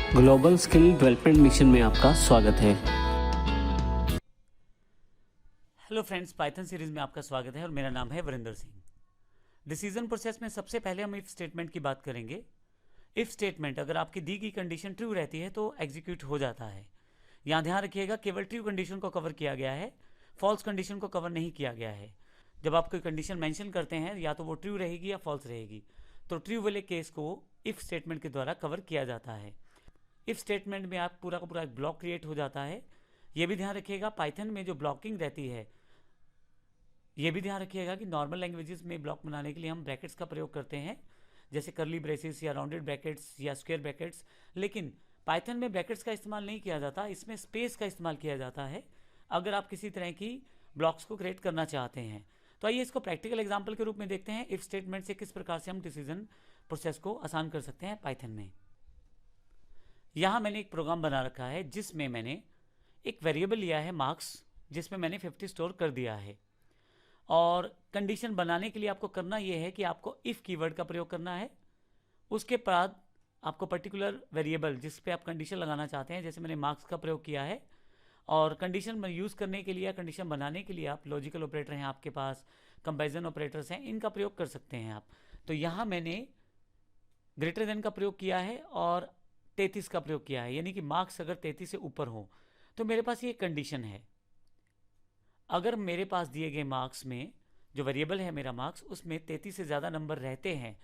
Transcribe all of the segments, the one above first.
Global skill development mission में आपका स्वागत है। हेलो फ्रेंड्स, पाइथन सीरीज में आपका स्वागत है और मेरा नाम है वरिंदर सिंह। डिसीजन प्रोसेस में सबसे पहले हम इफ स्टेटमेंट की बात करेंगे। इफ स्टेटमेंट अगर आपकी दी गई कंडीशन ट्रू रहती है तो एग्जीक्यूट हो जाता है। यहाँ ध्यान रखिएगा, केवल ट्रू कंडीशन को कवर किया गया है, फॉल्स कंडीशन को कवर नहीं किया गया है। जब आप कोई कंडीशन मेंशन करते हैं या तो वो ट्रू रहेगी या फॉल्स रहेगी, तो ट्रू वाले केस को इफ स्टेटमेंट के द्वारा कवर किया जाता है। इफ स्टेटमेंट में आप पूरा का पूरा एक ब्लॉक क्रिएट हो जाता है। ये भी ध्यान रखिएगा, पाइथन में जो ब्लॉकिंग रहती है, ये भी ध्यान रखिएगा कि नॉर्मल लैंग्वेजेस में ब्लॉक बनाने के लिए हम ब्रैकेट्स का प्रयोग करते हैं, जैसे करली ब्रेसेस या राउंडेड ब्रैकेट्स या स्क्वायर ब्रैकेट्स। लेकिन पाइथन में ब्रैकेट्स का इस्तेमाल नहीं किया जाता, इसमें स्पेस का इस्तेमाल किया जाता है अगर आप किसी तरह की ब्लॉक्स को क्रिएट करना चाहते हैं। तो आइए इसको प्रैक्टिकल एग्जाम्पल के रूप में देखते हैं, इफ स्टेटमेंट से किस प्रकार से हम डिसीजन प्रोसेस को आसान कर सकते हैं पाइथन में। यहाँ मैंने एक प्रोग्राम बना रखा है जिसमें मैंने एक वेरिएबल लिया है मार्क्स, जिसमें मैंने 50 स्टोर कर दिया है। और कंडीशन बनाने के लिए आपको करना यह है कि आपको इफ कीवर्ड का प्रयोग करना है। उसके बाद आपको पर्टिकुलर वेरिएबल जिस पे आप कंडीशन लगाना चाहते हैं, जैसे मैंने मार्क्स का प्रयोग किया है। और कंडीशन में यूज़ करने के लिए, कंडीशन बनाने के लिए आप लॉजिकल ऑपरेटर हैं आपके पास, कंपैरिजन ऑपरेटर्स हैं, इनका प्रयोग कर सकते हैं आप। तो यहाँ मैंने ग्रेटर देन का प्रयोग किया है और 33 का प्रयोग किया है, यानी कि मार्क्स अगर 33 से ऊपर हो तो मेरे पास ये कंडीशन है। अगर मेरे पास दिए गए मार्क्स में जो वेरिएबल है मेरा मार्क्स, उसमें 33 से ज़्यादा नंबर रहते हैं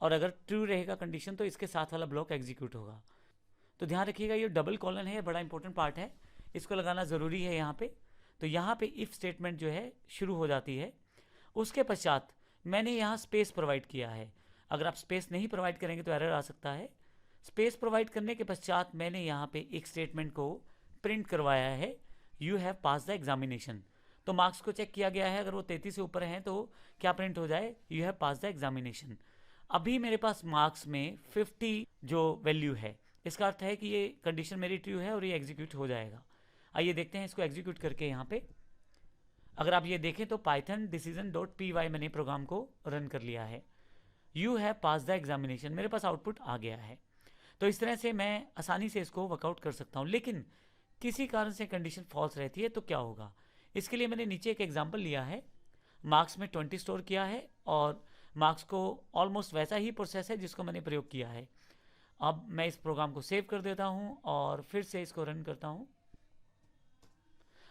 और अगर ट्रू रहेगा कंडीशन, तो इसके साथ वाला ब्लॉक एग्जीक्यूट होगा। तो ध्यान रखिएगा, ये डबल कॉलन है, बड़ा इंपॉर्टेंट पार्ट है, इसको लगाना ज़रूरी है यहाँ पे। तो यहाँ पे इफ स्टेटमेंट जो है शुरू हो जाती है। उसके पश्चात मैंने यहाँ स्पेस प्रोवाइड किया है। अगर आप स्पेस नहीं प्रोवाइड करेंगे तो एरर आ सकता है। स्पेस प्रोवाइड करने के पश्चात मैंने यहाँ पे एक स्टेटमेंट को प्रिंट करवाया है, you have pass the examination. तो मार्क्स को चेक किया गया है, अगर वो 33 से ऊपर हैं तो क्या प्रिंट हो जाए, you have pass the examination. अभी मेरे पास मार्क्स में 50 जो वैल्यू है, इसका अर्थ है कि ये कंडीशन मेरी ट्रू है और ये एग्जीक्यूट हो जाएगा। आइए देखते हैं इसको एग्जीक्यूट करके। यहाँ पे अगर आप ये देखें तो पाइथन decision.py मैंने प्रोग्राम को रन कर लिया है। You have pass the examination, मेरे पास आउटपुट आ गया है। तो इस तरह से मैं आसानी से इसको वर्कआउट कर सकता हूँ। लेकिन किसी कारण से कंडीशन फॉल्स रहती है तो क्या होगा, इसके लिए मैंने नीचे एक एग्जांपल लिया है। मार्क्स में 20 स्टोर किया है और मार्क्स को ऑलमोस्ट वैसा ही प्रोसेस है जिसको मैंने प्रयोग किया है। अब मैं इस प्रोग्राम को सेव कर देता हूँ और फिर से इसको रन करता हूँ।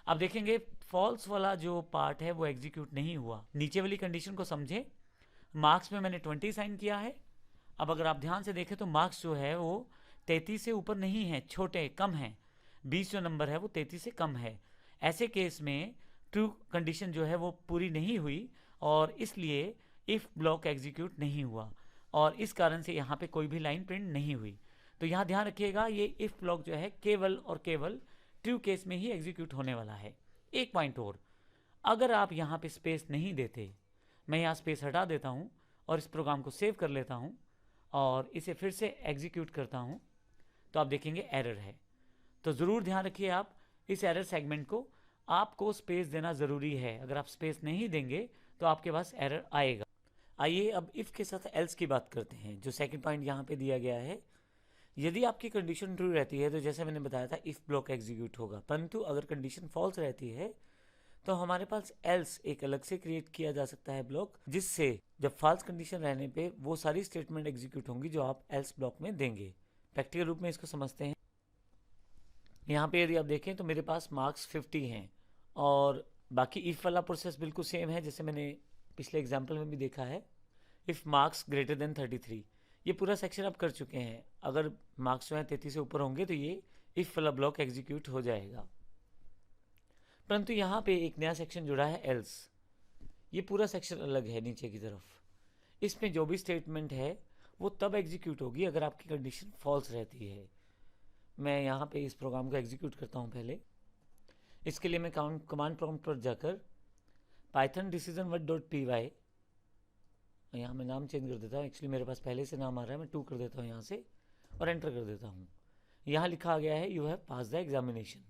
अब देखेंगे फॉल्स वाला जो पार्ट है वो एग्जीक्यूट नहीं हुआ। नीचे वाली कंडीशन को समझे, मार्क्स में मैंने 20 साइन किया है। अब अगर आप ध्यान से देखें तो मार्क्स जो है वो 33 से ऊपर नहीं है, छोटे कम हैं। 20 जो नंबर है वो 33 से कम है। ऐसे केस में ट्रू कंडीशन जो है वो पूरी नहीं हुई और इसलिए इफ ब्लॉक एग्जीक्यूट नहीं हुआ और इस कारण से यहाँ पे कोई भी लाइन प्रिंट नहीं हुई। तो यहाँ ध्यान रखिएगा, ये इफ ब्लॉक जो है केवल और केवल ट्रू केस में ही एग्जीक्यूट होने वाला है। एक पॉइंट और, अगर आप यहाँ पे स्पेस नहीं देते, मैं यहाँ स्पेस हटा देता हूँ और इस प्रोग्राम को सेव कर लेता हूँ और इसे फिर से एग्जीक्यूट करता हूँ, तो आप देखेंगे एरर है। तो ज़रूर ध्यान रखिए, आप इस एरर सेगमेंट को आपको स्पेस देना ज़रूरी है। अगर आप स्पेस नहीं देंगे तो आपके पास एरर आएगा। आइए अब इफ़ के साथ एल्स की बात करते हैं, जो सेकंड पॉइंट यहाँ पे दिया गया है। यदि आपकी कंडीशन ट्रू रहती है तो जैसे मैंने बताया था इफ़ ब्लॉक एग्जीक्यूट होगा, परंतु अगर कंडीशन फॉल्स रहती है तो हमारे पास एल्स एक अलग से क्रिएट किया जा सकता है ब्लॉक, जिससे जब फॉल्स कंडीशन रहने पे वो सारी स्टेटमेंट एग्जीक्यूट होंगी जो आप एल्स ब्लॉक में देंगे। प्रैक्टिकल रूप में इसको समझते हैं। यहाँ पे यदि आप देखें तो मेरे पास मार्क्स 50 हैं और बाकी इफ़ वाला प्रोसेस बिल्कुल सेम है जैसे मैंने पिछले एग्जाम्पल में भी देखा है। इफ़ मार्क्स ग्रेटर देन 33, ये पूरा सेक्शन आप कर चुके हैं। अगर मार्क्स जो है 33 से ऊपर होंगे तो ये इफ़ वाला ब्लॉक एग्जीक्यूट हो जाएगा। परंतु यहाँ पे एक नया सेक्शन जुड़ा है एल्स। ये पूरा सेक्शन अलग है नीचे की तरफ। इसमें जो भी स्टेटमेंट है वो तब एग्जीक्यूट होगी अगर आपकी कंडीशन फॉल्स रहती है। मैं यहाँ पे इस प्रोग्राम को एग्जीक्यूट करता हूँ पहले। इसके लिए मैं कमांड प्रॉम्प्ट पर जाकर पाइथन decision.py, यहाँ मैं नाम चेंज कर देता हूँ। एक्चुअली मेरे पास पहले से नाम आ रहा है, मैं 2 कर देता हूँ यहाँ से और एंटर कर देता हूँ। यहाँ लिखा गया है you have pass the examination.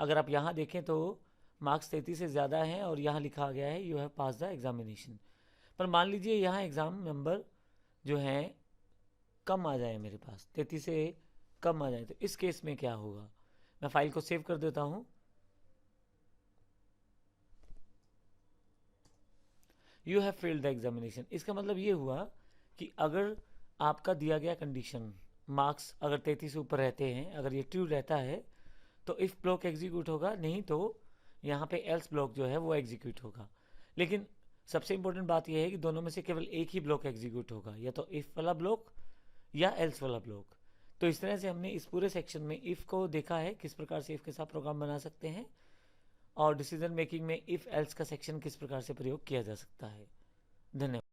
अगर आप यहाँ देखें तो मार्क्स 33 से ज़्यादा हैं और यहाँ लिखा गया है you have pass the examination. पर मान लीजिए यहाँ एग्ज़ाम नंबर जो हैं कम आ जाए, मेरे पास 33 से कम आ जाए तो इस केस में क्या होगा? मैं फाइल को सेव कर देता हूं। You have failed the examination. इसका मतलब ये हुआ कि अगर आपका दिया गया कंडीशन मार्क्स अगर 33 से ऊपर रहते हैं, अगर ये ट्रू रहता है तो इफ ब्लॉक एग्जीक्यूट होगा, नहीं तो यहाँ पे एल्स ब्लॉक जो है वो एग्जीक्यूट होगा। लेकिन सबसे इंपॉर्टेंट बात यह है कि दोनों में से केवल एक ही ब्लॉक एग्जीक्यूट होगा, या तो इफ वाला ब्लॉक या एल्स वाला ब्लॉक। तो इस तरह से हमने इस पूरे सेक्शन में इफ को देखा है, किस प्रकार से इफ के साथ प्रोग्राम बना सकते हैं, और डिसीजन मेकिंग में इफ एल्स का सेक्शन किस प्रकार से प्रयोग किया जा सकता है। धन्यवाद।